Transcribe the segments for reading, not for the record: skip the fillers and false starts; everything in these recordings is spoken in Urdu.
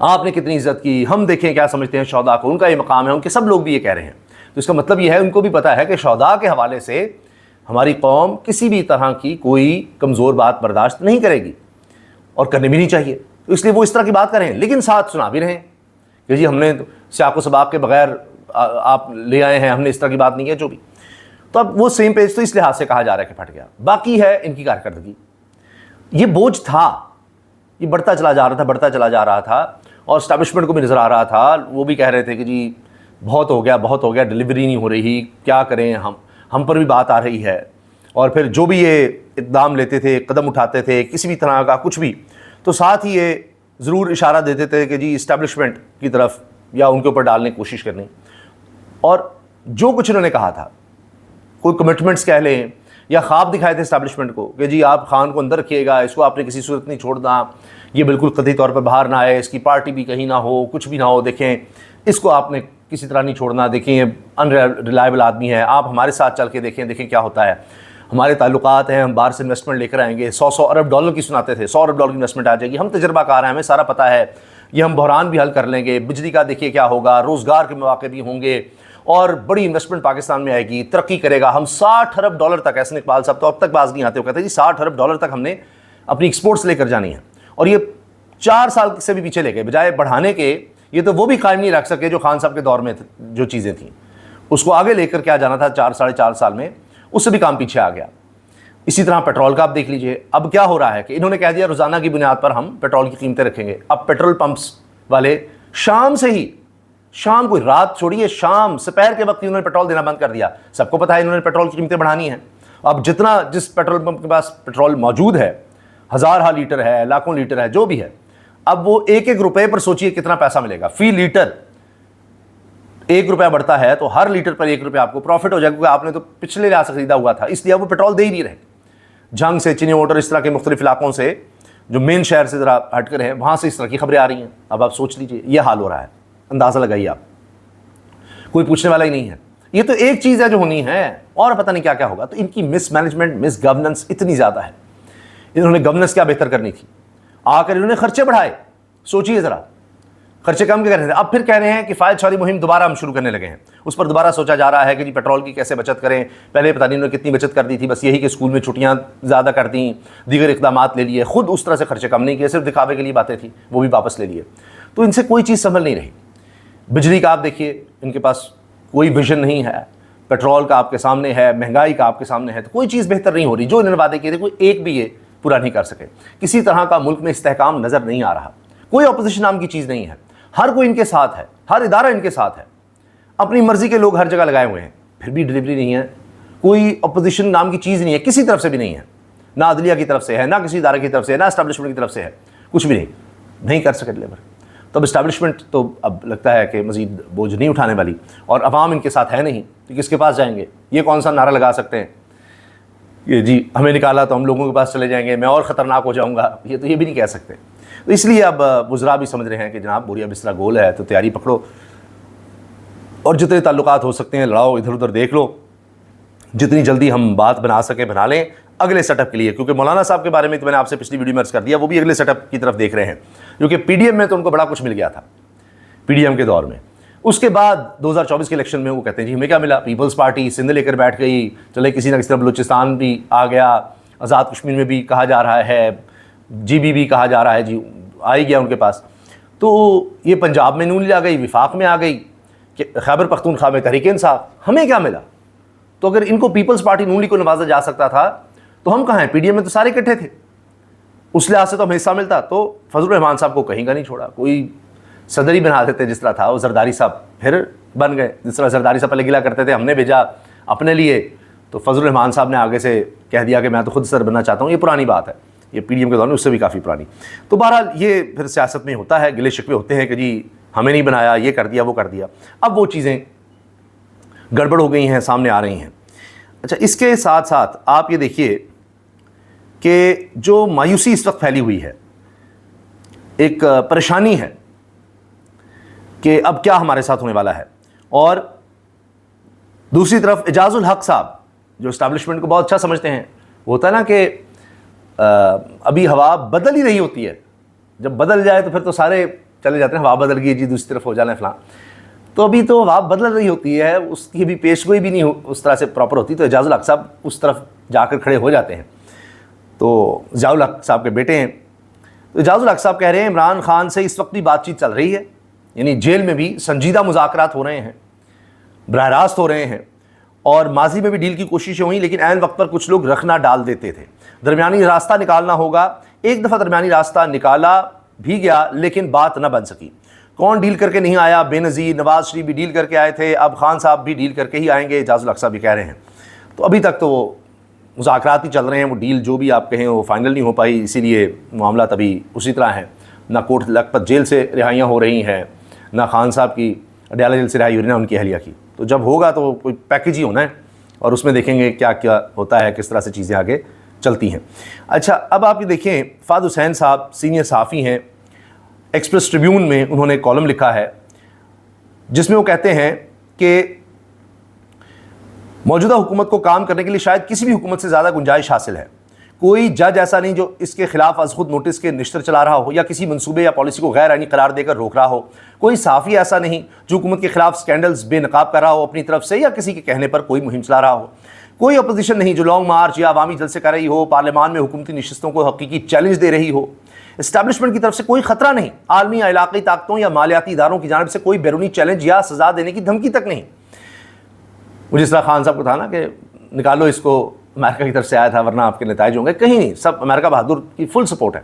آپ نے کتنی عزت کی، ہم دیکھیں کیا سمجھتے ہیں شہداء کو، ان کا یہ مقام ہے، ان کے سب لوگ بھی یہ کہہ رہے ہیں. تو اس کا مطلب یہ ہے ان کو بھی پتہ ہے کہ شہداء کے حوالے سے ہماری قوم کسی بھی طرح کی کوئی کمزور بات برداشت نہیں کرے گی اور کرنی بھی نہیں چاہیے. تو اس لیے وہ اس طرح کی بات کریں، لیکن ساتھ سنا بھی رہیں کہ جی ہم نے سیاق و سباق کے بغیر آپ لے آئے ہیں، ہم نے اس طرح کی بات نہیں کی جو بھی. تو اب وہ سیم پیج تو اس لحاظ سے کہا جا رہا ہے کہ پھٹ گیا. باقی ہے ان کی کارکردگی. یہ بوجھ تھا، یہ بڑھتا چلا جا رہا تھا اور اسٹیبلشمنٹ کو بھی نظر آ رہا تھا. وہ بھی کہہ رہے تھے کہ جی بہت ہو گیا، ڈلیوری نہیں ہو رہی، کیا کریں، ہم پر بھی بات آ رہی ہے. اور پھر جو بھی یہ اقدام لیتے تھے، قدم اٹھاتے تھے کسی بھی طرح کا کچھ بھی، تو ساتھ ہی یہ ضرور اشارہ دیتے تھے کہ جی اسٹیبلشمنٹ کی طرف یا ان کے اوپر ڈالنے کی کوشش کرنی. اور جو کچھ انہوں نے کہا تھا، کوئی کمٹمنٹس کہہ لیں یا خواب دکھائے تھے اسٹیبلشمنٹ کو کہ جی آپ خان کو اندر رکھیے گا، اس کو آپ نے کسی صورت نہیں چھوڑنا، یہ بالکل قطعی طور پر باہر نہ آئے، اس کی پارٹی بھی کہیں نہ ہو، کچھ بھی نہ ہو، دیکھیں اس کو آپ نے کسی طرح نہیں چھوڑنا، دیکھیں یہ ان ریلائبل آدمی ہے، آپ ہمارے ساتھ چل کے دیکھیں کیا ہوتا ہے، ہمارے تعلقات ہیں، ہم باہر سے انویسٹمنٹ لے کر آئیں گے. 100 ارب ڈالر کی سناتے تھے، 100 ارب ڈالر کی انویسٹمنٹ آ جائے گی، ہم تجربہ کار ہیں، ہمیں سارا پتہ ہے، یہ ہم بحران بھی حل کر لیں گے، بجلی کا دیکھیے کیا ہوگا، روزگار کے مواقع بھی ہوں گے اور بڑی انویسٹمنٹ پاکستان میں آئے گی، ترقی کرے گا. ہم 60 ارب ڈالر تک، احسن اقبال صاحب تو اب تک باز نہیں آتے، وہ کہتے ہیں جی 60 ارب ڈالر تک ہم نے اپنی ایکسپورٹس لے کر جانی ہے. اور یہ 4 سال سے بھی پیچھے لے گئے، بجائے بڑھانے کے یہ تو وہ بھی قائم نہیں رکھ سکے جو خان صاحب کے دور میں جو چیزیں تھیں، اس کو آگے لے کر کیا جانا تھا 4 ساڑھے 4 سال میں، اس سے بھی کام پیچھے آ گیا. اسی طرح پیٹرول کا آپ دیکھ لیجئے، اب کیا ہو رہا ہے کہ انہوں نے کہہ دیا روزانہ کی بنیاد پر ہم پیٹرول کی قیمتیں رکھیں گے. اب پیٹرول پمپس والے شام سے ہی، شام کوئی رات چھوڑیے، شام سپہر کے وقت ہی انہوں نے پیٹرول دینا بند کر دیا. سب کو پتہ ہے انہوں نے پیٹرول کی قیمتیں بڑھانی ہیں. اب جس پیٹرول پمپ کے پاس پیٹرول موجود ہے، ہزارہ لیٹر ہے، لاکھوں لیٹر ہے، جو بھی ہے، اب وہ ایک روپے پر سوچئے کتنا پیسہ ملے گا فی لیٹر. 1 روپیہ بڑھتا ہے تو ہر لیٹر پر 1 روپیہ آپ کو پروفٹ ہو جائے گا، کیونکہ آپ نے تو پچھلے لحاظ سے خریدا ہوا تھا، اس لیے وہ پیٹرول دے ہی نہیں رہے. جھنگ سے، چینی واٹر، اس طرح کے مختلف علاقوں سے جو مین شہر سے ذرا ہٹ کر ہیں، وہاں سے اس طرح کی خبریں آ رہی ہیں. اب آپ سوچ لیجئے یہ حال ہو رہا ہے، اندازہ لگائیے آپ، کوئی پوچھنے والا ہی نہیں ہے. یہ تو ایک چیز ہے جو ہونی ہے، اور پتہ نہیں کیا کیا ہوگا. تو ان کی مس مینجمنٹ، مس گورننس اتنی زیادہ ہے. انہوں نے گورننس کیا بہتر کرنی تھی، آ کر انہوں نے خرچے بڑھائے. سوچیے ذرا، خرچے کم کر رہے تھے، اب پھر کہہ رہے ہیں کہ فائد شعاری مہم دوبارہ ہم شروع کرنے لگے ہیں. اس پر دوبارہ سوچا جا رہا ہے کہ جی پیٹرول کی کیسے بچت کریں. پہلے پتہ نہیں انہوں نے کتنی بچت کر دی تھی، بس یہی کہ اسکول میں چھٹیاں زیادہ کر دیں، دیگر اقدامات لے لیے، خود اس طرح سے خرچے کم نہیں کیے، صرف دکھاوے کے لیے باتیں تھیں، وہ بھی واپس لے لیے. تو ان سے کوئی چیز سنبھل نہیں رہی. بجلی کا آپ دیکھیے، ان کے پاس کوئی ویژن نہیں ہے. پیٹرول کا آپ کے سامنے ہے، مہنگائی کا آپ کے سامنے ہے، تو کوئی چیز بہتر نہیں ہو رہی. جو انہوں نے وعدے کیے تھے کوئی ایک بھی یہ پورا نہیں کر سکے. کسی طرح کا ملک میں استحکام نظر نہیں آ رہا. کوئی اپوزیشن نام کی چیز نہیں ہے، ہر کوئی ان کے ساتھ ہے، ہر ادارہ ان کے ساتھ ہے. اپنی مرضی کے لوگ ہر جگہ لگائے ہوئے ہیں، پھر بھی ڈلیوری نہیں ہے. کوئی اپوزیشن نام کی چیز نہیں ہے، کسی طرف سے بھی نہیں ہے، نہ عدلیہ کی طرف سے ہے، نہ کسی ادارے کی طرف سے ہے، نہ اسٹیبلشمنٹ کی طرف سے ہے، کچھ بھی نہیں کر سکے ڈلیور. تو اب اسٹیبلشمنٹ تو اب لگتا ہے کہ مزید بوجھ نہیں اٹھانے والی، اور عوام ان کے ساتھ ہے نہیں، تو کس کے پاس جائیں گے؟ یہ کون سا نعرہ لگا سکتے ہیں کہ جی ہمیں نکالا تو ہم لوگوں کے پاس چلے جائیں گے، میں اور خطرناک ہو جاؤں گا؟ یہ بھی نہیں کہہ سکتے. تو اس لیے اب وزراء بھی سمجھ رہے ہیں کہ جناب بوریا بستر گول ہے، تو تیاری پکڑو اور جتنے تعلقات ہو سکتے ہیں لڑاؤ، ادھر ادھر دیکھ لو، جتنی جلدی ہم بات بنا سکیں بنا لیں اگلے سیٹ اپ کے لیے. کیونکہ مولانا صاحب کے بارے میں تو میں نے آپ سے پچھلی ویڈیو میں عرض کر دیا، وہ بھی اگلے سیٹ اپ کی طرف دیکھ رہے ہیں، کیونکہ پی ڈی ایم میں تو ان کو بڑا کچھ مل گیا تھا پی ڈی ایم کے دور میں. اس کے بعد 2024 کے الیکشن میں وہ کہتے ہیں جی ہمیں کیا ملا، پیپلز پارٹی سندھ لے کر بیٹھ گئی، چلے کسی نہ کسی طرح بلوچستان بھی آ گیا، آزاد کشمیر میں بھی کہا جا رہا ہے، جی بھی کہا جا رہا ہے، جی آ ہی گیا ان کے پاس. تو یہ پنجاب میں نون لیگ آ گئی، وفاق میں آ گئی، کہ خیبر پختونخوا میں تحریک انصاف. ہمیں کیا ملا؟ تو اگر ان کو پیپلز پارٹی نون لیگ کو نوازا جا سکتا تھا تو ہم کہاں ہیں؟ پی ڈی ایم میں تو سارے اکٹھے تھے، اس لحاظ سے تو ہمیں حصہ ملتا. تو فضل الرحمان صاحب کو کہیں کا نہیں چھوڑا، کوئی صدر ہی بنا دیتے جس طرح تھا. وہ زرداری صاحب پھر بن گئے، جس طرح زرداری صاحب پہلے گلا کرتے تھے ہم نے بھیجا اپنے لیے، تو فضل الرحمان صاحب نے آگے سے کہہ دیا کہ میں تو خود صدر بننا چاہتا ہوں. یہ پرانی بات ہے، یہ پی ڈی ایم کے دور میں اس سے بھی کافی پرانی. تو بہرحال یہ پھر سیاست میں ہوتا ہے، گلے شکوے ہوتے ہیں کہ جی ہمیں نہیں بنایا، یہ کر دیا، وہ کر دیا. اب وہ چیزیں گڑبڑ ہو گئی ہیں، سامنے آ رہی ہیں. اچھا، اس کے ساتھ ساتھ آپ یہ دیکھیے کہ جو مایوسی اس وقت پھیلی ہوئی ہے، ایک پریشانی ہے کہ اب کیا ہمارے ساتھ ہونے والا ہے. اور دوسری طرف اعجاز الحق صاحب جو اسٹیبلشمنٹ کو بہت اچھا سمجھتے ہیں، وہ ہوتا ہے نا کہ ابھی ہوا بدل ہی رہی ہوتی ہے، جب بدل جائے تو پھر تو سارے چلے جاتے ہیں ہوا بدل گئی جی دوسری طرف ہو جانا ہے فلاں. تو ابھی تو ہوا بدل رہی ہوتی ہے, اس کی بھی پیش گوئی بھی نہیں اس طرح سے پراپر ہوتی, تو اعجاز الحق صاحب اس طرف جا کر کھڑے ہو جاتے ہیں. تو ضیاء الحق صاحب کے بیٹے ہیں. تو اعجاز الحق صاحب کہہ رہے ہیں عمران خان سے اس وقت بھی بات چیت چل رہی ہے, یعنی جیل میں بھی سنجیدہ مذاکرات ہو رہے ہیں, براہ راست ہو رہے ہیں, اور ماضی میں بھی ڈیل کی کوششیں ہوئیں, لیکن عین وقت پر کچھ لوگ رکھنا ڈال دیتے تھے. درمیانی راستہ نکالنا ہوگا. ایک دفعہ درمیانی راستہ نکالا بھی گیا لیکن بات نہ بن سکی. کون ڈیل کر کے نہیں آیا؟ بے نظیر نواز شریف بھی ڈیل کر کے آئے تھے, اب خان صاحب بھی ڈیل کر کے ہی آئیں گے, اعجاز الحق صاحب بھی کہہ رہے ہیں. تو ابھی تک تو وہ مذاکرات ہی چل رہے ہیں, وہ ڈیل جو بھی آپ کہیں وہ فائنل نہیں ہو پائی, اسی لیے معاملات ابھی اسی طرح ہیں. نہ کوٹ لکھپت جیل سے رہائیاں ہو رہی ہیں, نہ خان صاحب کی اڈیالہ جیل سے رہائی ہو رہی ہے, نہ ان کی اہلیہ کی. تو جب ہوگا تو کوئی پیکیج ہی ہونا ہے, اور اس میں دیکھیں گے کیا کیا ہوتا ہے, کس طرح سے چیزیں آگے چلتی ہیں. اچھا, اب آپ یہ دیکھیں فہد حسین صاحب سینئر صحافی ہیں, ایکسپریس ٹریبیون میں انہوں نے کالم لکھا ہے جس میں وہ کہتے ہیں کہ موجودہ حکومت کو کام کرنے کے لیے شاید کسی بھی حکومت سے زیادہ گنجائش حاصل ہے. کوئی جج ایسا نہیں جو اس کے خلاف از خود نوٹس کے نشتر چلا رہا ہو یا کسی منصوبے یا پالیسی کو غیر آئینی قرار دے کر روک رہا ہو. کوئی صحافی ایسا نہیں جو حکومت کے خلاف سکینڈلز بے نقاب کر رہا ہو اپنی طرف سے یا کسی کے کہنے پر کوئی مہم چلا رہا ہو. کوئی اپوزیشن نہیں جو لانگ مارچ یا عوامی جلسے کر رہی ہو, پارلیمان میں حکومتی نشستوں کو حقیقی چیلنج دے رہی ہو. اسٹیبلشمنٹ کی طرف سے کوئی خطرہ نہیں, عالمی یا علاقائی طاقتوں یا مالیاتی اداروں کی جانب سے کوئی بیرونی چیلنج یا سزا دینے کی دھمکی تک نہیں. وہ جس طرح خان صاحب کو تھا نا کہ نکالو اس کو, امریکہ کی طرف سے آیا تھا ورنہ آپ کے نتائج ہوں گے, کہیں نہیں, سب امریکہ بہادر کی فل سپورٹ ہے.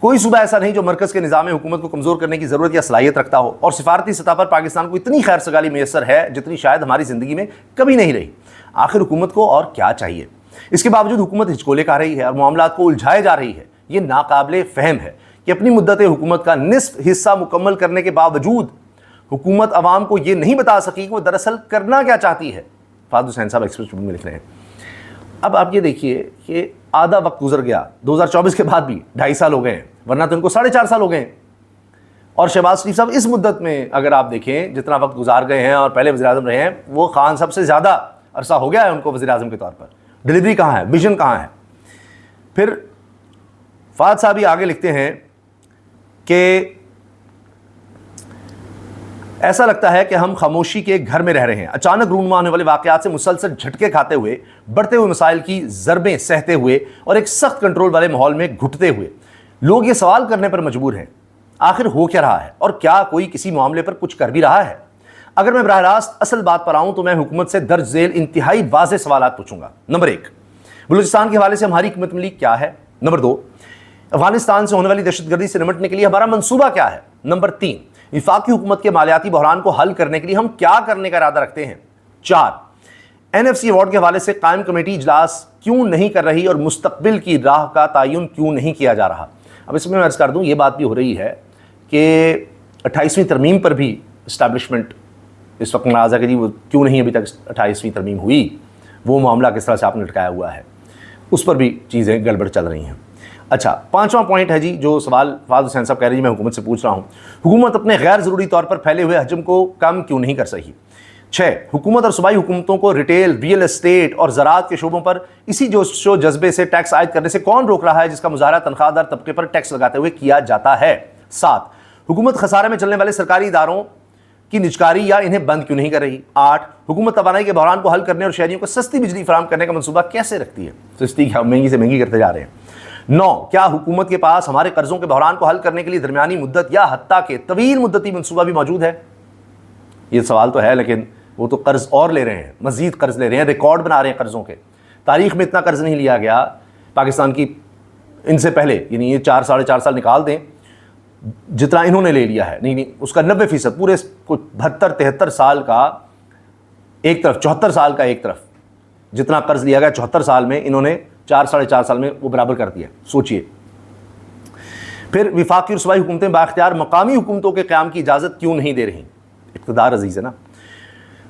کوئی صوبہ ایسا نہیں جو مرکز کے نظام حکومت کو کمزور کرنے کی ضرورت یا صلاحیت رکھتا ہو, اور سفارتی سطح پر پاکستان کو اتنی خیر سگالی میسر ہے جتنی شاید ہماری زندگی میں کبھی نہیں رہی. آخر حکومت کو اور کیا چاہیے؟ اس کے باوجود حکومت ہچکولے کھا رہی ہے اور معاملات کو الجھائے جا رہی ہے. یہ ناقابل فہم ہے کہ اپنی مدت حکومت کا نصف حصہ مکمل کرنے کے باوجود حکومت عوام کو یہ نہیں بتا سکی کہ وہ دراصل کرنا کیا چاہتی ہے. فہد حسین صاحب ایکسپریس ٹریبیون میں لکھ رہے ہیں. اب آپ یہ دیکھیے کہ آدھا وقت گزر گیا, 2024 کے بعد بھی 2.5 سال ہو گئے ہیں, ورنہ تو ان کو 4.5 سال ہو گئے ہیں. اور شہباز شریف صاحب اس مدت میں اگر آپ دیکھیں جتنا وقت گزار گئے ہیں اور پہلے وزیر اعظم رہے ہیں, وہ خان صاحب سے زیادہ عرصہ ہو گیا ہے ان کو وزیر اعظم کے طور پر. ڈلیوری کہاں ہے, ویژن کہاں ہے؟ پھر فہد صاحب ہی آگے لکھتے ہیں کہ ایسا لگتا ہے کہ ہم خاموشی کے گھر میں رہ رہے ہیں. اچانک رونما ہونے والے واقعات سے مسلسل جھٹکے کھاتے ہوئے, بڑھتے ہوئے مسائل کی ضربیں سہتے ہوئے اور ایک سخت کنٹرول والے ماحول میں گھٹتے ہوئے لوگ یہ سوال کرنے پر مجبور ہیں, آخر ہو کیا رہا ہے اور کیا کوئی کسی معاملے پر کچھ کر بھی رہا ہے؟ اگر میں براہ راست اصل بات پر آؤں تو میں حکومت سے درج ذیل انتہائی واضح سوالات پوچھوں گا. نمبر 1, بلوچستان کے حوالے سے ہماری حکمت عملی کیا ہے؟ نمبر 2, افغانستان سے ہونے والی دہشت گردی سے نمٹنے کے لیے ہمارا منصوبہ کیا ہے؟ نمبر 3, وفاقی حکومت کے مالیاتی بحران کو حل کرنے کے لیے ہم کیا کرنے کا ارادہ رکھتے ہیں؟ 4, NFC ایوارڈ کے حوالے سے قائم کمیٹی اجلاس کیوں نہیں کر رہی اور مستقبل کی راہ کا تعین کیوں نہیں کیا جا رہا؟ اب اس میں عرض کر دوں, یہ بات بھی ہو رہی ہے کہ 28ویں ترمیم پر بھی اسٹیبلشمنٹ اس وقت ناراض ہے کہ جی وہ کیوں نہیں ابھی تک 28ویں ترمیم ہوئی, وہ معاملہ کس طرح سے آپ نے لٹکایا ہوا ہے, اس پر بھی چیزیں گڑبڑ چل رہی ہیں. اچھا, 5واں پوائنٹ ہے جی جو سوال فہد حسین صاحب کہہ رہے ہیں میں حکومت سے پوچھ رہا ہوں, حکومت اپنے غیر ضروری طور پر پھیلے ہوئے حجم کو کم کیوں نہیں کر سکی؟ 6, حکومت اور صوبائی حکومتوں کو ریٹیل, ریئل اسٹیٹ اور زراعت کے شعبوں پر اسی جوش و جذبے سے ٹیکس عائد کرنے سے کون روک رہا ہے جس کا مظاہرہ تنخواہ دار طبقے پر ٹیکس لگاتے ہوئے کیا جاتا ہے؟ 7, حکومت خسارے میں چلنے والے سرکاری اداروں کی نجکاری یا انہیں بند کیوں نہیں کر رہی؟ 8, حکومت توانائی کے بحران کو حل کرنے اور شہریوں کو سستی بجلی فراہم کرنے کا منصوبہ کیسے رکھتی ہے؟ سستی کیا, مہنگی سے مہنگی کرتے جا رہے ہیں. 9, کیا حکومت کے پاس ہمارے قرضوں کے بحران کو حل کرنے کے لیے درمیانی مدت یا حتیٰ کہ طویل مدتی منصوبہ بھی موجود ہے؟ یہ سوال تو ہے, لیکن وہ تو قرض اور لے رہے ہیں, مزید قرض لے رہے ہیں, ریکارڈ بنا رہے ہیں قرضوں کے. تاریخ میں اتنا قرض نہیں لیا گیا پاکستان کی ان سے پہلے, یعنی یہ 4 ساڑھے 4 سال نکال دیں جتنا انہوں نے لے لیا ہے, نہیں اس کا 90% پورے 72-73 سال کا ایک طرف, 74 سال کا ایک طرف, جتنا قرض لیا گیا 74 سال میں انہوں نے 4 ساڑھے 4 سال میں وہ برابر کر دیا. سوچئے. پھر وفاقی اور صوبائی حکومتیں بااختیار مقامی حکومتوں کے قیام کی اجازت کیوں نہیں دے رہی؟ اقتدار عزیز ہے نا.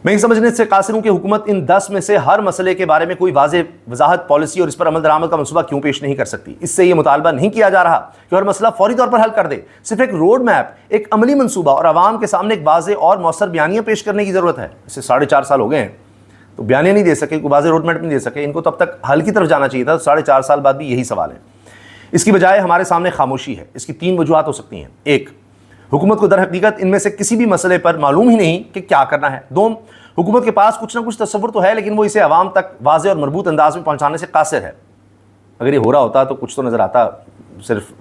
میں یہ سمجھنے سے قاصر ہوں کہ حکومت ان 10 میں سے ہر مسئلے کے بارے میں کوئی واضح وضاحت, پالیسی اور اس پر عمل درآمد کا منصوبہ کیوں پیش نہیں کر سکتی؟ اس سے یہ مطالبہ نہیں کیا جا رہا کہ ہر مسئلہ فوری طور پر حل کر دے. صرف ایک روڈ میپ, ایک عملی منصوبہ اور عوام کے سامنے ایک واضح اور مؤثر بیانیہ پیش کرنے کی ضرورت ہے. اسے 4.5 سال ہو گئے ہیں تو بیانیہ نہیں دے سکے, کوئی واضح روڈ میپ نہیں دے سکے. ان کو تب تک حل کی طرف جانا چاہیے تھا. 4.5 سال بعد بھی یہی سوال ہے. اس کی بجائے ہمارے سامنے خاموشی ہے. اس کی 3 وجوہات ہو سکتی ہیں. 1, حکومت کو در حقیقت ان میں سے کسی بھی مسئلے پر معلوم ہی نہیں کہ کیا کرنا ہے۔ دوم، حکومت کے پاس کچھ نہ کچھ تصور تو ہے، لیکن وہ اسے عوام تک واضح اور مربوط انداز میں پہنچانے سے قاصر ہے۔ اگر یہ ہو رہا ہوتا تو کچھ تو نظر آتا، صرف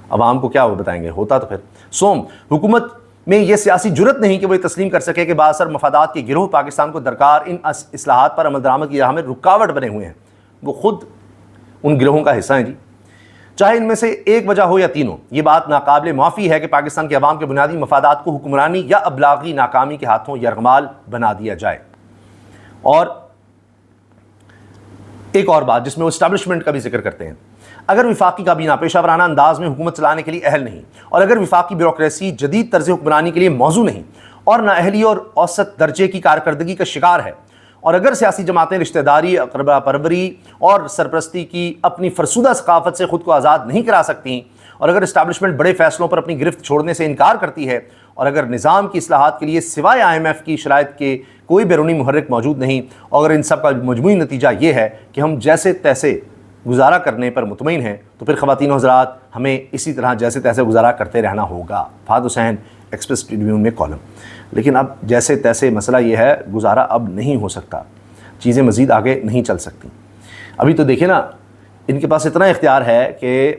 عوام کو کیا وہ بتائیں گے، ہوتا تو پھر۔ سوم، حکومت میں یہ سیاسی جرت نہیں کہ وہ یہ تسلیم کر سکے کہ بااثر مفادات کے گروہ پاکستان کو درکار ان اصلاحات پر عمل درآمد کی راہ میں رکاوٹ بنے ہوئے ہیں۔ وہ خود ان گروہوں کا حصہ ہیں جی، چاہے ان میں سے ایک وجہ ہو یا تینوں۔ یہ بات ناقابل معافی ہے کہ پاکستان کے عوام کے بنیادی مفادات کو حکمرانی یا ابلاغی ناکامی کے ہاتھوں یرغمال بنا دیا جائے۔ اور ایک اور بات جس میں وہ اسٹیبلشمنٹ کا بھی ذکر کرتے ہیں، اگر وفاقی کابینہ پیشہ ورانہ انداز میں حکومت چلانے کے لیے اہل نہیں، اور اگر وفاقی بیوروکریسی جدید طرز حکمرانی کے لیے موزوں نہیں، اور نااہلی اور اوسط درجے کی کارکردگی کا شکار ہے، اور اگر سیاسی جماعتیں رشتہ داری، اقربا پروری اور سرپرستی کی اپنی فرسودہ ثقافت سے خود کو آزاد نہیں کرا سکتی، اور اگر اسٹیبلشمنٹ بڑے فیصلوں پر اپنی گرفت چھوڑنے سے انکار کرتی ہے، اور اگر نظام کی اصلاحات کے لیے سوائے IMF کی شرائط کے کوئی بیرونی محرک موجود نہیں، اور اگر ان سب کا مجموعی نتیجہ یہ ہے کہ ہم جیسے تیسے گزارا کرنے پر مطمئن ہیں، تو پھر خواتین و حضرات ہمیں اسی طرح جیسے تیسے گزارا کرتے رہنا ہوگا۔ فہد حسین، ایکسپریس ٹریبیون میں کالم۔ لیکن اب جیسے تیسے مسئلہ یہ ہے، گزارا اب نہیں ہو سکتا، چیزیں مزید آگے نہیں چل سکتی۔ ابھی تو دیکھیں نا، ان کے پاس اتنا اختیار ہے کہ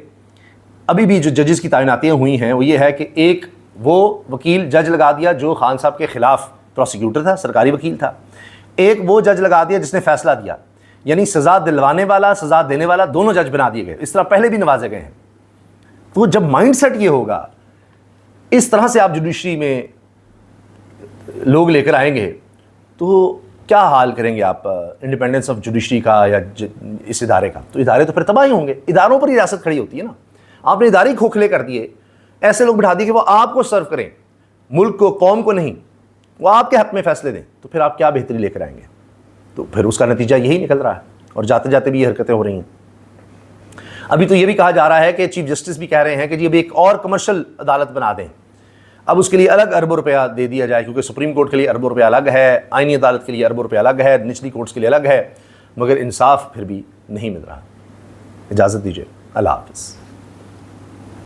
ابھی بھی جو ججز کی تعیناتیاں ہوئی ہیں وہ یہ ہے کہ ایک وہ وکیل جج لگا دیا جو خان صاحب کے خلاف پروسیکیوٹر تھا، سرکاری وکیل تھا، ایک وہ جج لگا دیا جس نے فیصلہ دیا، یعنی سزا دلوانے والا، سزا دینے والا، دونوں جج بنا دیے گئے۔ اس طرح پہلے بھی نوازے گئے ہیں۔ تو جب مائنڈ سیٹ یہ ہوگا، اس طرح سے آپ جوڈیشری میں لوگ لے کر آئیں گے، تو کیا حال کریں گے آپ انڈیپینڈنس آف جوڈیشری کا یا اس ادارے کا؟ تو ادارے تو پھر تباہ ہی ہوں گے۔ اداروں پر ہی ریاست کھڑی ہوتی ہے نا۔ آپ نے ادارے کھوکھلے کر دیے، ایسے لوگ بٹھا دیے کہ وہ آپ کو سرو کریں، ملک کو، قوم کو نہیں، وہ آپ کے حق میں فیصلے دیں، تو پھر آپ کیا بہتری لے کر آئیں گے؟ تو پھر اس کا نتیجہ یہی نکل رہا ہے، اور جاتے جاتے بھی یہ حرکتیں ہو رہی ہیں۔ ابھی تو یہ بھی کہا جا رہا ہے کہ چیف جسٹس بھی کہہ رہے ہیں کہ جی اب ایک اور کمرشل عدالت بنا دیں، اب اس کے لیے الگ اربوں روپیہ دے دیا جائے، کیونکہ سپریم کورٹ کے لیے اربوں روپیہ الگ ہے، آئینی عدالت کے لیے اربوں روپیہ الگ ہے، نچلی کورٹس کے لیے الگ ہے، مگر انصاف پھر بھی نہیں مل رہا۔ اجازت دیجیے، اللہ حافظ۔